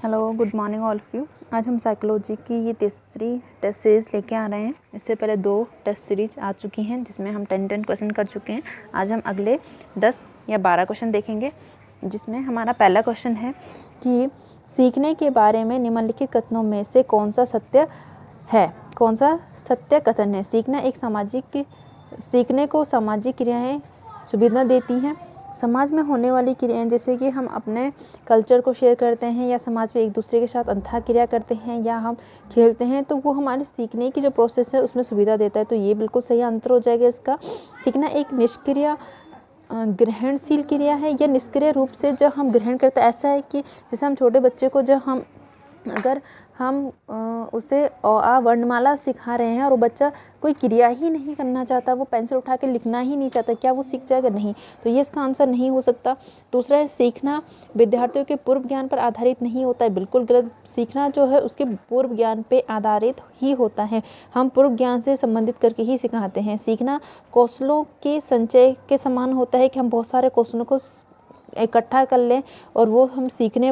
Hello, good morning all of you. आज हम psychology की ये तीसरी टेस्ट सीरीज़ लेके आ रहे हैं। इससे पहले 2 टेस्ट सीरीज आ चुकी हैं जिसमें हम 10 क्वेश्चन कर चुके हैं। आज हम अगले 10 या 12 क्वेश्चन देखेंगे, जिसमें हमारा पहला क्वेश्चन है कि सीखने के बारे में निम्नलिखित कथनों में से कौन सा सत्य है, कौन सा सत्य कथन है। सीखने को सामाजिक क्रियाएँ सुविधा देती हैं। समाज में होने वाली क्रियाएं, जैसे कि हम अपने कल्चर को शेयर करते हैं या समाज में एक दूसरे के साथ अंतःक्रिया करते हैं या हम खेलते हैं, तो वो हमारे सीखने की जो प्रोसेस है उसमें सुविधा देता है। तो ये बिल्कुल सही आंसर हो जाएगा इसका। सीखना एक निष्क्रिय ग्रहणशील क्रिया है या निष्क्रिय रूप से जब हम ग्रहण करते हैं। ऐसा है कि जैसे हम छोटे बच्चे को अगर हम उसे अ आ वर्णमाला सिखा रहे हैं और वो बच्चा कोई क्रिया ही नहीं करना चाहता, वो पेंसिल उठा के लिखना ही नहीं चाहता, क्या वो सीख जाएगा? नहीं। तो ये इसका आंसर नहीं हो सकता। दूसरा है, सीखना विद्यार्थियों के पूर्व ज्ञान पर आधारित नहीं होता है। बिल्कुल गलत। सीखना जो है उसके पूर्व ज्ञान पे आधारित ही होता है। हम पूर्व ज्ञान से संबंधित करके ही सिखाते हैं। सीखना कौशलों के संचय के समान होता है कि हम बहुत सारे कौशलों को इकट्ठा कर लें और वो हम सीखने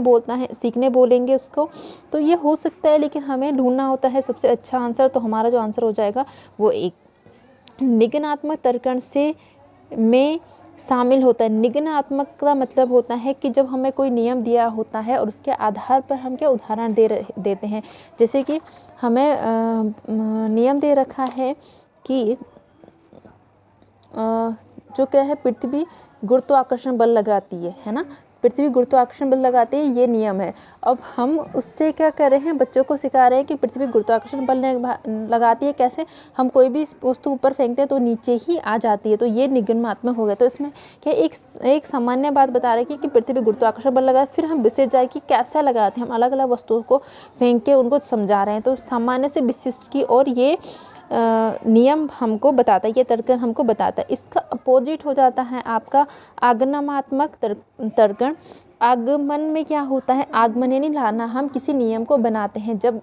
बोलेंगे उसको। तो ये हो सकता है, लेकिन हमें ढूंढना होता है सबसे अच्छा आंसर। तो हमारा जो आंसर हो जाएगा वो एक निगमनात्मक तर्कण से में शामिल होता है। निगमनात्मक का मतलब होता है कि जब हमें कोई नियम दिया होता है और उसके आधार पर हम क्या उदाहरण देते हैं। जैसे कि हमें नियम दे रखा है कि जो क्या है, पृथ्वी गुरुत्वाकर्षण बल लगाती है ना। पृथ्वी गुरुत्वाकर्षण बल लगाती है, ये नियम है। अब हम उससे क्या कर रहे हैं, बच्चों को सिखा रहे हैं कि पृथ्वी गुरुत्वाकर्षण बल लगाती है। कैसे? हम कोई भी वस्तु ऊपर फेंकते हैं तो नीचे ही आ जाती है। तो ये निगमनात्मक हो गया। तो इसमें क्या एक सामान्य बात बता रहे हैं कि पृथ्वी गुरुत्वाकर्षण बल लगा, फिर हम विशेष जाए कि कैसा लगाते हैं। हम अलग अलग वस्तुओं को फेंक के उनको समझा रहे हैं। तो सामान्य से विशिष्ट की और ये नियम हमको बताता है, ये तर्कण हमको बताता है। इसका अपोजिट हो जाता है आपका आगमनात्मक तर्कण। आगमन में क्या होता है, आगमन यानी लाना। हम किसी नियम को बनाते हैं जब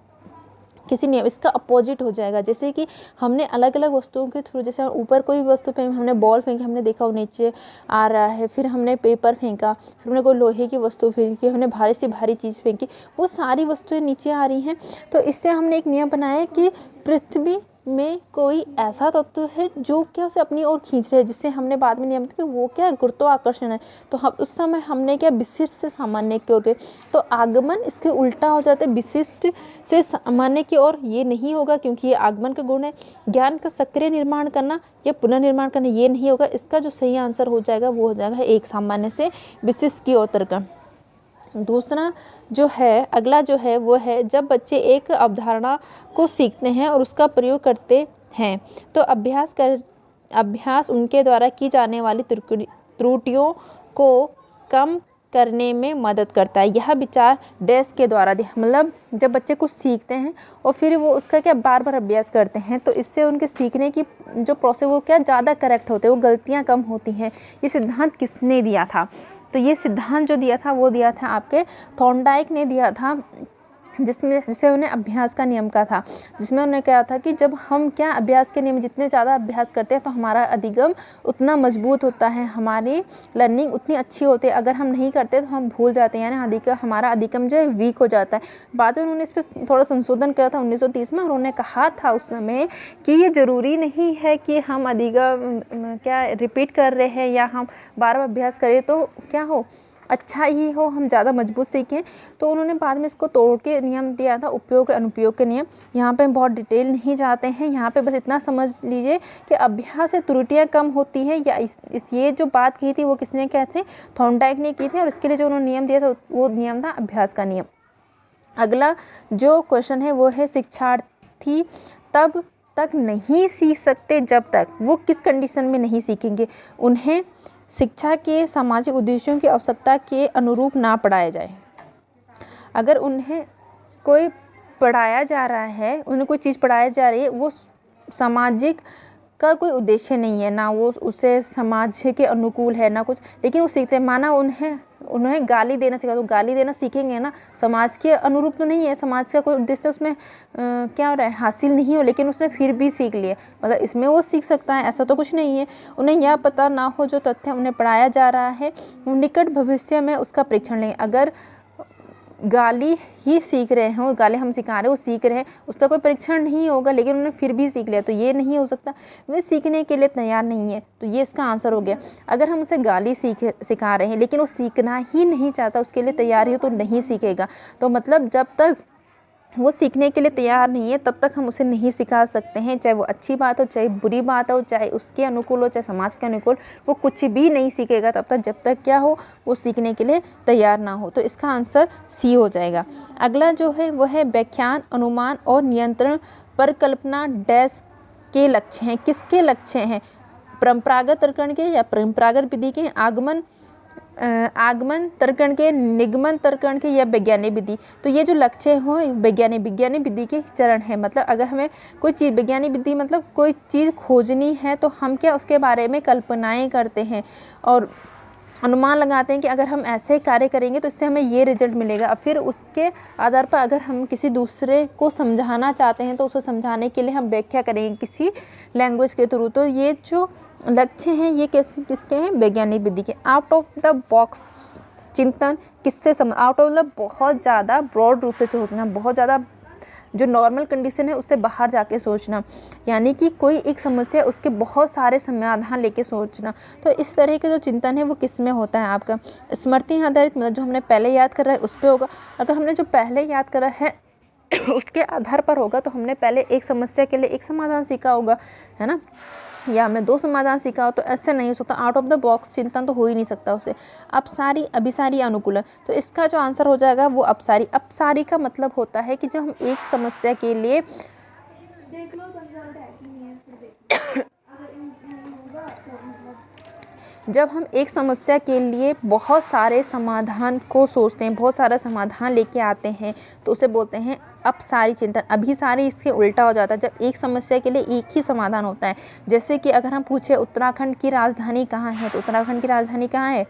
किसी नियम, इसका अपोजिट हो जाएगा। जैसे कि हमने अलग अलग वस्तुओं के थ्रू, जैसे ऊपर कोई वस्तु पे हमने बॉल फेंकी, हमने देखा वो नीचे आ रहा है। फिर हमने पेपर फेंका, फिर हमने कोई लोहे की वस्तु फेंकी, हमने भारी से भारी चीज़ फेंकी, वो सारी वस्तुएं नीचे आ रही हैं। तो इससे हमने एक नियम बनाया कि पृथ्वी में कोई ऐसा तत्व है जो क्या उसे अपनी ओर खींच रहे हैं, जिससे हमने बाद में नियम कि वो क्या गुरुत्वाकर्षण है। तो हम उस समय हमने क्या विशिष्ट से सामान्य की ओर गए। तो आगमन इसके उल्टा हो जाता है, विशिष्ट से सामान्य की ओर ये नहीं होगा, क्योंकि ये आगमन का गुण है। ज्ञान का सक्रिय निर्माण करना या पुनर्निर्माण करना, ये नहीं होगा। इसका जो सही आंसर हो जाएगा वो हो जाएगा एक सामान्य से विशिष्ट की ओर तर्कण। दूसरा जो है, अगला जो है वो है, जब बच्चे एक अवधारणा को सीखते हैं और उसका प्रयोग करते हैं तो अभ्यास उनके द्वारा की जाने वाली त्रुटियों को कम करने में मदद करता है। यह विचार डैश के द्वारा दिया, मतलब जब बच्चे कुछ सीखते हैं और फिर वो उसका क्या बार बार अभ्यास करते हैं, तो इससे उनके सीखने की जो प्रोसेस वो क्या ज़्यादा करेक्ट होते हैं, वो गलतियाँ कम होती हैं। ये सिद्धांत किसने दिया था? तो ये सिद्धांत जो दिया था वो दिया था आपके थॉर्नडाइक ने दिया था, जिसे उन्हें अभ्यास का नियम का था। जिसमें उन्होंने कहा था कि जब हम क्या अभ्यास के नियम जितने ज़्यादा अभ्यास करते हैं तो हमारा अधिगम उतना मजबूत होता है, हमारी लर्निंग उतनी अच्छी होती है। अगर हम नहीं करते तो हम भूल जाते हैं, यानी हमारा अधिगम जो है वीक हो जाता है। बाद में उन्होंने इस पर थोड़ा संशोधन किया था 1930 में। उन्होंने कहा था उस समय कि ये ज़रूरी नहीं है कि हम अधिगम क्या रिपीट कर रहे हैं या हम बार बार अभ्यास करें तो क्या हो, अच्छा ही हो, हम ज़्यादा मजबूत सीखें। तो उन्होंने बाद में इसको तोड़ के नियम दिया था, उपयोग अनुपयोग के नियम। यहाँ पे हम बहुत डिटेल नहीं जाते हैं, यहाँ पे बस इतना समझ लीजिए कि अभ्यास से त्रुटियाँ कम होती हैं। या ये जो बात की थी वो किसने कहे थे? थॉर्नडाइक ने की थी। और इसके लिए जो उन्होंने नियम दिया था वो नियम था अभ्यास का नियम। अगला जो क्वेश्चन है वो है, शिक्षार्थी तब तक नहीं सीख सकते जब तक वो किस कंडीशन में नहीं सीखेंगे? उन्हें शिक्षा के सामाजिक उद्देश्यों की आवश्यकता के अनुरूप ना पढ़ाया जाए। अगर उन्हें कोई पढ़ाया जा रहा है, उन्हें कोई चीज़ पढ़ाई जा रही है, वो सामाजिक का कोई उद्देश्य नहीं है, ना वो उसे समाज के अनुकूल है ना कुछ, लेकिन वो सीखते हैं। माना उन्हें गाली देना सीखा, तो गाली देना सीखेंगे ना, समाज के अनुरूप तो नहीं है, समाज का कोई उद्देश्य उसमें क्या हो रहा है, हासिल नहीं हो, लेकिन उसने फिर भी सीख लिया, मतलब इसमें वो सीख सकता है, ऐसा तो कुछ नहीं है। उन्हें यह पता ना हो जो तथ्य उन्हें पढ़ाया जा रहा है, निकट भविष्य में उसका परीक्षण लें। अगर गाली ही सीख रहे हैं, गाली हम सिखा रहे हैं, वो सीख रहे हैं, उसका कोई परीक्षण नहीं होगा लेकिन उन्होंने फिर भी सीख लिया, तो ये नहीं हो सकता, वे सीखने के लिए तैयार नहीं है। तो ये इसका आंसर हो गया। अगर हम उसे गाली सिखा रहे हैं लेकिन वो सीखना ही नहीं चाहता, उसके लिए तैयार हो, तो नहीं सीखेगा। तो मतलब जब तक वो सीखने के लिए तैयार नहीं है तब तक हम उसे नहीं सिखा सकते हैं, चाहे वो अच्छी बात हो, चाहे बुरी बात हो, चाहे उसके अनुकूल हो, चाहे समाज के अनुकूल, वो कुछ भी नहीं सीखेगा तब तक जब तक क्या हो, वो सीखने के लिए तैयार ना हो। तो इसका आंसर सी हो जाएगा। अगला जो है वो है व्याख्यान, अनुमान और नियंत्रण परिकल्पना डैश के लक्ष्य हैं। किसके लक्ष्य हैं? परंपरागत तर्कण के या परंपरागत विधि के, आगमन तर्कण के, निगमन तर्कण के या वैज्ञानिक विधि। तो ये जो लक्ष्य हो वैज्ञानिक विधि के चरण है। मतलब अगर हमें कोई चीज़, वैज्ञानिक विधि मतलब कोई चीज़ खोजनी है तो हम क्या उसके बारे में कल्पनाएं करते हैं और अनुमान लगाते हैं कि अगर हम ऐसे कार्य करेंगे तो इससे हमें ये रिजल्ट मिलेगा। फिर उसके आधार पर अगर हम किसी दूसरे को समझाना चाहते हैं तो उसे समझाने के लिए हम व्याख्या करेंगे किसी लैंग्वेज के थ्रू। तो ये जो लक्ष्य हैं ये किसके हैं? वैज्ञानिक विधि के। आउट ऑफ द बॉक्स चिंतन किससे आउट ऑफ द बहुत ज़्यादा ब्रॉड रूप से सोचना, बहुत ज़्यादा जो नॉर्मल कंडीशन है उससे बाहर जाके सोचना, यानी कि कोई एक समस्या उसके बहुत सारे समाधान लेके सोचना। तो इस तरह के जो चिंतन है वो किस में होता है? आपका स्मृति आधारित, मतलब जो हमने पहले याद करा है उस पर होगा। अगर हमने जो पहले याद करा है उसके आधार पर होगा तो हमने पहले एक समस्या के लिए एक समाधान सीखा होगा, है ना, या हमने 2 समाधान सीखा हो, तो ऐसे नहीं हो सकता। आउट ऑफ द बॉक्स चिंतन तो हो ही नहीं सकता उसे। अपसारी, अभिसारी, अनुकूलन, तो इसका जो आंसर हो जाएगा वो अपसारी। अपसारी का मतलब होता है कि जब हम एक समस्या के लिए जब हम एक समस्या के लिए बहुत सारे समाधान को सोचते हैं, बहुत सारा समाधान लेके आते हैं, तो उसे बोलते हैं अपसारी चिंतन। अभिसारी इसके उल्टा हो जाता है, जब एक समस्या के लिए एक ही समाधान होता है। जैसे कि अगर हम पूछे उत्तराखंड की राजधानी कहाँ है, तो उत्तराखंड की राजधानी कहाँ है?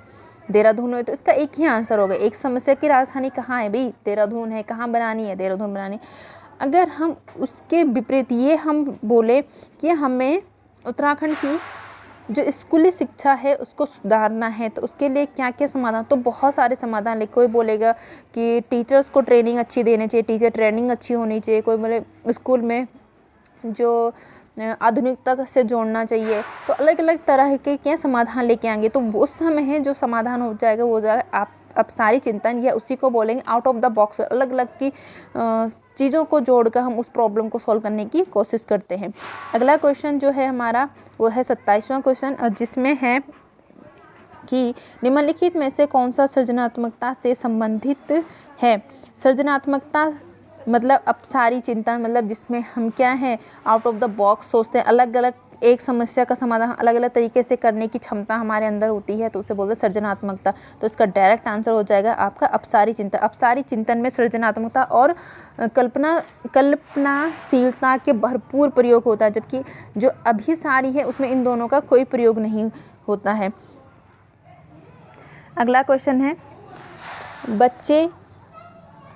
देहरादून है। तो इसका एक ही आंसर होगा। एक समस्या की राजधानी कहाँ है भाई? देहरादून है। कहाँ बनानी है? देहरादून बनानी। अगर हम उसके विपरीत ये हम बोले कि हमें उत्तराखंड की जो स्कूली शिक्षा है उसको सुधारना है, तो उसके लिए क्या क्या समाधान, तो बहुत सारे समाधान लिखे। कोई बोलेगा कि टीचर्स को ट्रेनिंग अच्छी देनी चाहिए, टीचर ट्रेनिंग अच्छी होनी चाहिए। कोई बोले स्कूल में जो आधुनिकता से जोड़ना चाहिए। तो अलग अलग तरह के क्या समाधान लेके आएंगे, तो वो समय है जो समाधान हो जाएगा वो हो जाएगा आप अपसारी चिंतन, या उसी को बोलेंगे आउट ऑफ द बॉक्स। अलग अलग की चीज़ों को जोड़कर हम उस प्रॉब्लम को सॉल्व करने की कोशिश करते हैं। अगला क्वेश्चन जो है हमारा वो है 27वां क्वेश्चन, जिसमें है कि निम्नलिखित में से कौन सा सृजनात्मकता से संबंधित है? सृजनात्मकता मतलब अपसारी चिंतन, मतलब जिसमें हम क्या है आउट ऑफ द बॉक्स सोचते हैं, अलग अलग एक समस्या का समाधान अलग अलग तरीके से करने की क्षमता हमारे अंदर होती है, तो उसे बोलते हैं सृजनात्मकता। तो इसका डायरेक्ट आंसर हो जाएगा आपका अपसारी चिंतन। अपसारी चिंतन में सृजनात्मकता और कल्पनाशीलता के भरपूर प्रयोग होता है, जबकि जो अभिसारी है उसमें इन दोनों का कोई प्रयोग नहीं होता है। अगला क्वेश्चन है, बच्चे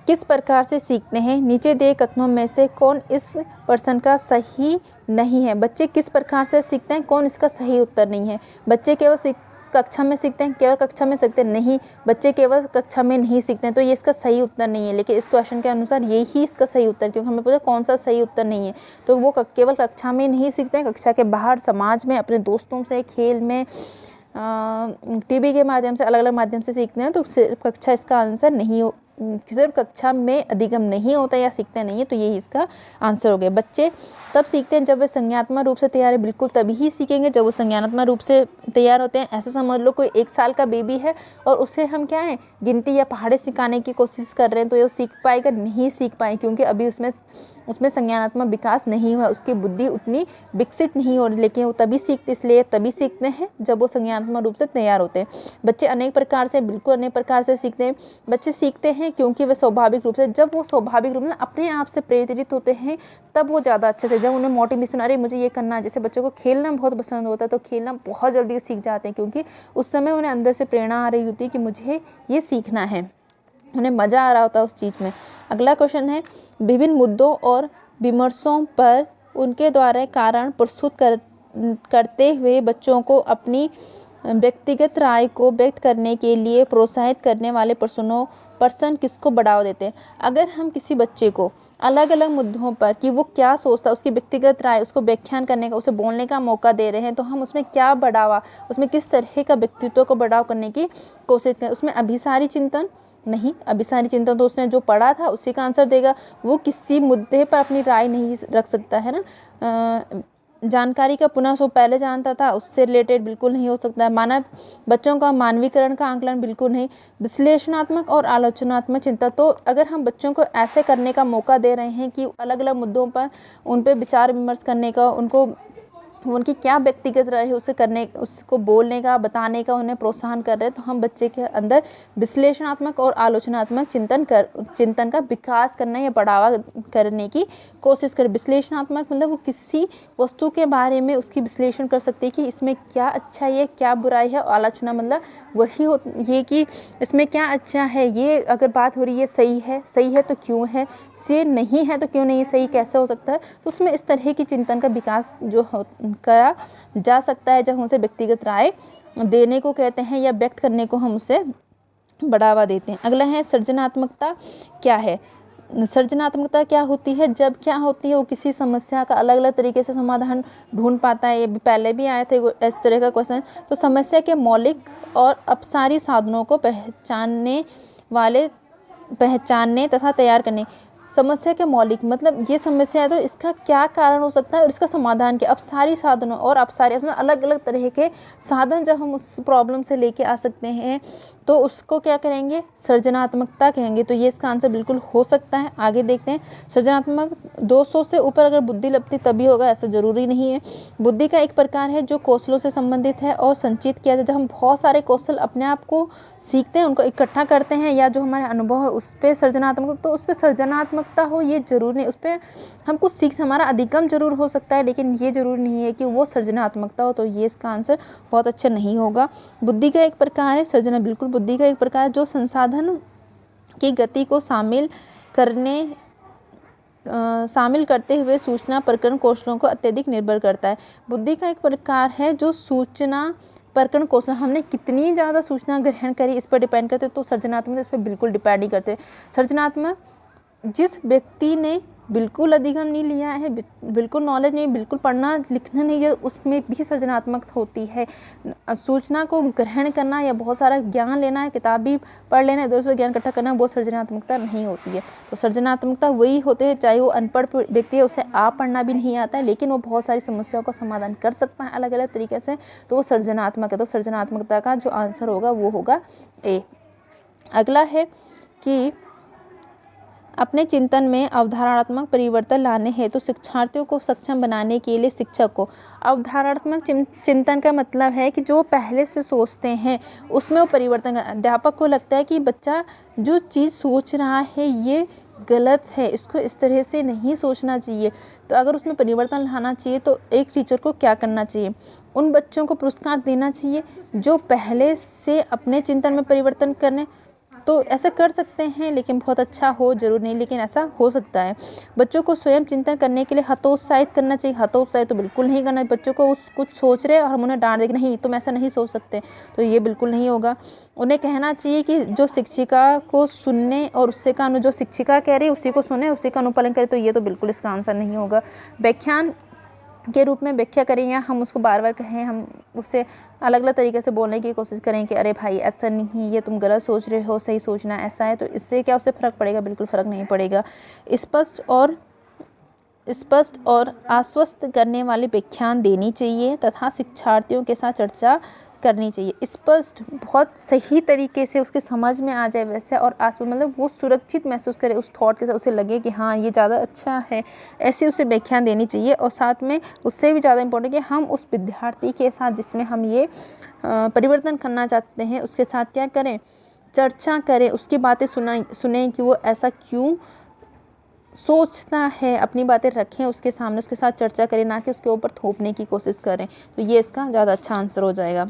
किस प्रकार से सीखते हैं? नीचे दिए कथनों में से कौन इस प्रश्न का सही नहीं है? बच्चे किस प्रकार से सीखते हैं, कौन इसका सही उत्तर नहीं है? बच्चे केवल कक्षा में सीखते हैं, केवल कक्षा में सीखते हैं? नहीं, बच्चे केवल कक्षा में नहीं सीखते हैं, तो ये इसका सही उत्तर नहीं है। लेकिन इस क्वेश्चन के अनुसार यही इसका सही उत्तर, क्योंकि हमें पता कौन सा सही उत्तर नहीं है। तो वो केवल कक्षा में नहीं सीखते हैं, कक्षा के बाहर समाज में, अपने दोस्तों से, खेल में, टीवी के माध्यम से, अलग अलग माध्यम से सीखते हैं। तो सिर्फ कक्षा इसका आंसर नहीं हो, सिर्फ कक्षा में अधिगम नहीं होता या सीखते नहीं है, तो यही इसका आंसर हो गया। बच्चे तब सीखते हैं जब वे संज्ञानात्मक रूप से तैयार है। बिल्कुल तभी ही सीखेंगे जब वो संज्ञानात्मक रूप से तैयार होते हैं। ऐसा समझ लो कोई 1 साल का बेबी है और उसे हम क्या है गिनती या पहाड़े सिखाने की कोशिश कर रहे हैं, तो ये सीख पाएगा? नहीं सीख पाए, क्योंकि अभी उसमें संज्ञानात्मक विकास नहीं हुआ, उसकी बुद्धि उतनी विकसित नहीं हो रही। लेकिन वो तभी सीखते हैं जब वो संज्ञानात्मक रूप से तैयार होते हैं। बच्चे अनेक प्रकार से, बिल्कुल अनेक प्रकार से सीखते हैं। बच्चे सीखते हैं क्योंकि वे स्वाभाविक रूप से, जब वो स्वाभाविक रूप में अपने आप से प्रेरित होते हैं तब वो ज़्यादा अच्छे से, जब उन्हें मोटिवेशन, अरे मुझे ये करना है, जैसे बच्चों को खेलना बहुत पसंद होता है तो खेलना बहुत जल्दी सीख जाते हैं, क्योंकि उस समय उन्हें अंदर से प्रेरणा आ रही होती है कि मुझे ये सीखना है, उन्हें मज़ा आ रहा होता है उस चीज़ में। अगला क्वेश्चन है, विभिन्न मुद्दों और विमर्शों पर उनके द्वारा कारण प्रस्तुत करते हुए बच्चों को अपनी व्यक्तिगत राय को व्यक्त करने के लिए प्रोत्साहित करने वाले प्रश्नों पर्सन किसको बढ़ावा देते हैं। अगर हम किसी बच्चे को अलग अलग मुद्दों पर कि वो क्या सोचता है, उसकी व्यक्तिगत राय, उसको व्याख्यान करने का, उसे बोलने का मौका दे रहे हैं, तो हम उसमें क्या बढ़ावा, उसमें किस तरह का व्यक्तित्व को बढ़ावा करने की कोशिश करें। उसमें अभिसारी चिंतन नहीं, अभिसारी चिंतन तो उसने जो पढ़ा था उसी का आंसर देगा, वो किसी मुद्दे पर अपनी राय नहीं रख सकता है ना। जानकारी का पुनः जो पहले जानता था उससे रिलेटेड बिल्कुल नहीं हो सकता है। मानव बच्चों का मानवीकरण का आंकलन बिल्कुल नहीं। विश्लेषणात्मक और आलोचनात्मक चिंता, तो अगर हम बच्चों को ऐसे करने का मौका दे रहे हैं कि अलग अलग मुद्दों पर उन पर विचार विमर्श करने का, उनको उनकी क्या व्यक्तिगत राय है उसे करने, उसको बोलने का, बताने का उन्हें प्रोत्साहन कर रहे हैं, तो हम बच्चे के अंदर विश्लेषणात्मक और आलोचनात्मक चिंतन का विकास करना या बढ़ावा करने की कोशिश करें। विश्लेषणात्मक मतलब वो किसी वस्तु के बारे में उसकी विश्लेषण कर सकते हैं कि इसमें क्या अच्छाई है, क्या बुराई है। और आलोचना मतलब वही ये कि इसमें क्या अच्छा है, ये अगर बात हो रही है सही है तो क्यों है, ये नहीं है तो क्यों नहीं, सही कैसे हो सकता है। तो उसमें इस तरह की चिंतन का विकास जो करा जा सकता है जब हम उसे व्यक्तिगत राय देने को कहते हैं या व्यक्त करने को हम उसे बढ़ावा देते हैं। अगला है सृजनात्मकता क्या है। सृजनात्मकता क्या होती है, जब क्या होती है वो किसी समस्या का अलग अलग तरीके से समाधान ढूंढ पाता है। ये पहले भी आए थे इस तरह का क्वेश्चन। तो समस्या के मौलिक और अपसारी साधनों को पहचानने तथा तैयार करने। समस्या के मौलिक मतलब ये समस्या है तो इसका क्या कारण हो सकता है और इसका समाधान क्या। अपसारी साधनों और अपसारी मतलब अलग अलग तरह के साधन जब हम उस प्रॉब्लम से लेके आ सकते हैं तो उसको क्या करेंगे, सृजनात्मकता कहेंगे। तो ये इसका आंसर बिल्कुल हो सकता है। आगे देखते हैं, सृजनात्मक 200 से ऊपर अगर बुद्धि लगती तभी होगा, ऐसा ज़रूरी नहीं है। बुद्धि का एक प्रकार है जो कौशलों से संबंधित है और संचित किया जाए। जब हम बहुत सारे कौशल अपने आप को सीखते हैं, उनको इकट्ठा करते हैं, या जो हमारे अनुभव है उस पर सृजनात्मक, तो उस पर सृजनात्मकता हो ये जरूरी नहीं। उस पर हम कुछ सीख, हमारा अधिगम जरूर हो सकता है, लेकिन ये जरूरी नहीं है कि वो सृजनात्मकता हो। तो ये इसका आंसर बहुत अच्छा नहीं होगा। बुद्धि का एक प्रकार है सृजना, बिल्कुल बुद्धि का एक प्रकार जो संसाधन की गति को शामिल करते हुए सूचना प्रकरण कौशलों को अत्यधिक निर्भर करता है। बुद्धि का एक प्रकार है जो सूचना प्रकरण कौशल, हमने कितनी ज़्यादा सूचना ग्रहण करी इस पर डिपेंड करते। तो सृजनात्मक इस पर बिल्कुल डिपेंड नहीं करते। सृजनात्मक जिस व्यक्ति ने बिल्कुल अधिगम नहीं लिया है, बिल्कुल नॉलेज नहीं, बिल्कुल पढ़ना लिखना नहीं है, उसमें भी सृजनात्मक होती है। सूचना को ग्रहण करना या बहुत सारा ज्ञान लेना है, किताब भी पढ़ लेना है, इधर से ज्ञान इकट्ठा करना, वो सृजनात्मकता नहीं होती है। तो सृजनात्मकता वही होते हैं, चाहे वो अनपढ़ व्यक्ति है, उसे आप पढ़ना भी नहीं आता है, लेकिन वो बहुत सारी समस्याओं का समाधान कर सकता है अलग अलग तरीके से, तो वो सृजनात्मक है। तो सृजनात्मकता का जो आंसर होगा वो होगा ए। अगला है कि अपने चिंतन में अवधारणात्मक परिवर्तन लाने हेतु शिक्षार्थियों को सक्षम बनाने के लिए शिक्षक को। अवधारणात्मक चिंतन का मतलब है कि जो पहले से सोचते हैं उसमें वो परिवर्तन। अध्यापक को लगता है कि बच्चा जो चीज़ सोच रहा है ये गलत है, इसको इस तरह से नहीं सोचना चाहिए, तो अगर उसमें परिवर्तन लाना चाहिए तो एक टीचर को क्या करना चाहिए, उन बच्चों को पुरस्कार देना चाहिए जो पहले से अपने चिंतन में परिवर्तन करने। तो ऐसा कर सकते हैं, लेकिन बहुत अच्छा हो जरूर नहीं, लेकिन ऐसा हो सकता है। बच्चों को स्वयं चिंतन करने के लिए हतोत्साहित करना चाहिए। हतोत्साहित तो बिल्कुल नहीं करना। बच्चों को कुछ सोच रहे हैं और हम उन्हें डांट देंगे, नहीं तुम ऐसा नहीं सोच सकते, तो ये बिल्कुल नहीं होगा। उन्हें कहना चाहिए कि जो शिक्षिका को सुनने और उससे का जो शिक्षिका कह रही है उसी को सुने, उसी का अनुपालन करें, तो ये तो बिल्कुल इसका आंसर नहीं होगा। व्याख्यान के रूप में व्याख्या करें या हम उसको बार बार कहें, हम उससे अलग अलग तरीके से बोलने की कोशिश करें कि अरे भाई ऐसा नहीं, ये तुम गलत सोच रहे हो, सही सोचना ऐसा है, तो इससे क्या उससे फ़र्क पड़ेगा, बिल्कुल फ़र्क नहीं पड़ेगा। स्पष्ट और आश्वस्त करने वाली व्याख्यान देनी चाहिए तथा शिक्षार्थियों के साथ चर्चा करनी चाहिए। स्पष्ट बहुत सही तरीके से उसके समझ में आ जाए वैसे, और मतलब वो सुरक्षित महसूस करे उस थॉट के साथ, उसे लगे कि हाँ ये ज़्यादा अच्छा है, ऐसे उसे व्याख्यान देनी चाहिए। और साथ में उससे भी ज़्यादा इम्पोर्टेंट कि हम उस विद्यार्थी के साथ जिसमें हम ये परिवर्तन करना चाहते हैं उसके साथ क्या करें, चर्चा करें, उसकी बातें सुने कि वो ऐसा क्यों सोचता है, अपनी बातें रखें उसके सामने, उसके साथ चर्चा करें, ना कि उसके ऊपर थोपने की कोशिश करें। तो ये इसका ज़्यादा अच्छा आंसर हो जाएगा।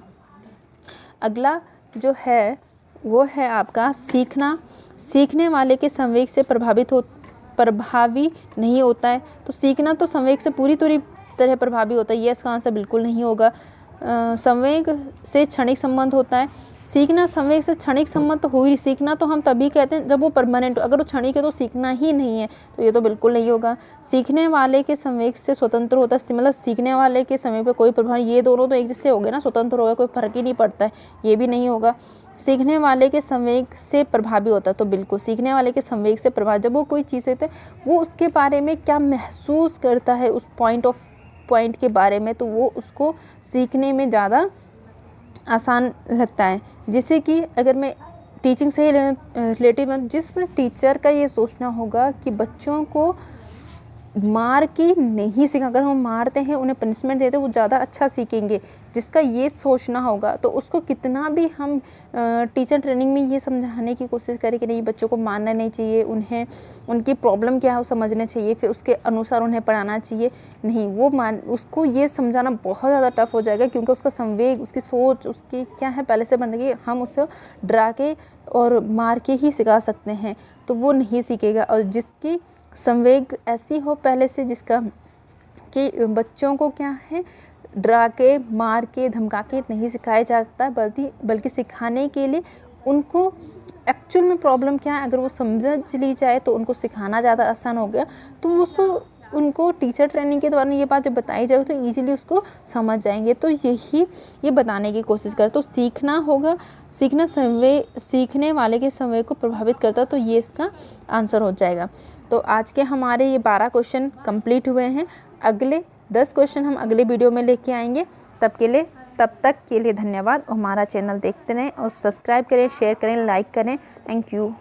अगला जो है वो है आपका सीखना। सीखने वाले के संवेग से प्रभावी नहीं होता है। तो सीखना तो संवेग से पूरी तरह प्रभावी होता है, ये इसका आंसर बिल्कुल नहीं होगा। संवेग से क्षणिक संबंध होता है। सीखना संवेग से क्षणिक संबंध तो हो ही, सीखना तो हम तभी कहते हैं जब वो परमानेंट हो। अगर वो क्षणिक है तो सीखना ही नहीं है, तो ये तो बिल्कुल नहीं होगा। सीखने वाले के संवेग से स्वतंत्र होता है, मतलब सीखने वाले के समय पे कोई प्रभाव, ये दोनों तो एक जैसे हो गए ना, स्वतंत्र हो गया, कोई फर्क ही नहीं पड़ता है, ये भी नहीं होगा। सीखने वाले के संवेग से प्रभावी होता है, तो बिल्कुल सीखने वाले के संवेग से प्रभाव, जब वो कोई चीज़ है वो उसके बारे में क्या महसूस करता है उस पॉइंट के बारे में, तो वो उसको सीखने में ज़्यादा आसान लगता है। जैसे कि अगर मैं टीचिंग से ही रिलेटेड, जिस टीचर का ये सोचना होगा कि बच्चों को मार के नहीं सीखा, अगर हम मारते हैं उन्हें पनिशमेंट देते हैं वो ज़्यादा अच्छा सीखेंगे, जिसका ये सोचना होगा, तो उसको कितना भी हम टीचर ट्रेनिंग में ये समझाने की कोशिश करें कि नहीं बच्चों को मारना नहीं चाहिए, उन्हें उनकी प्रॉब्लम क्या है वो समझना चाहिए, फिर उसके अनुसार उन्हें पढ़ाना चाहिए, नहीं वो उसको ये समझाना बहुत ज़्यादा टफ हो जाएगा, क्योंकि उसका संवेग, उसकी सोच, उसकी क्या है पहले से बन गई, हम उसे डरा के और मार के ही सिखा सकते हैं, तो वो नहीं सीखेगा। और जिसकी संवेग ऐसी हो पहले से, जिसका कि बच्चों को क्या है डरा के, मार के, धमका के नहीं सिखाया जाता है, बल्कि सिखाने के लिए उनको एक्चुअल में प्रॉब्लम क्या है, अगर वो समझ ली जाए तो उनको सिखाना ज़्यादा आसान हो गया, तो उसको उनको टीचर ट्रेनिंग के दौरान ये बात जब बताई जाए तो ईजिली उसको समझ जाएंगे। तो ये बताने की कोशिश कर, तो सीखना होगा, सीखने वाले के संवेग को प्रभावित करता, तो ये इसका आंसर हो जाएगा। तो आज के हमारे ये 12 क्वेश्चन कंप्लीट हुए हैं। अगले 10 क्वेश्चन हम अगले वीडियो में लेके आएंगे। तब तक के लिए धन्यवाद। हमारा चैनल देखते रहें और सब्सक्राइब करें, शेयर करें, लाइक करें। Thank you.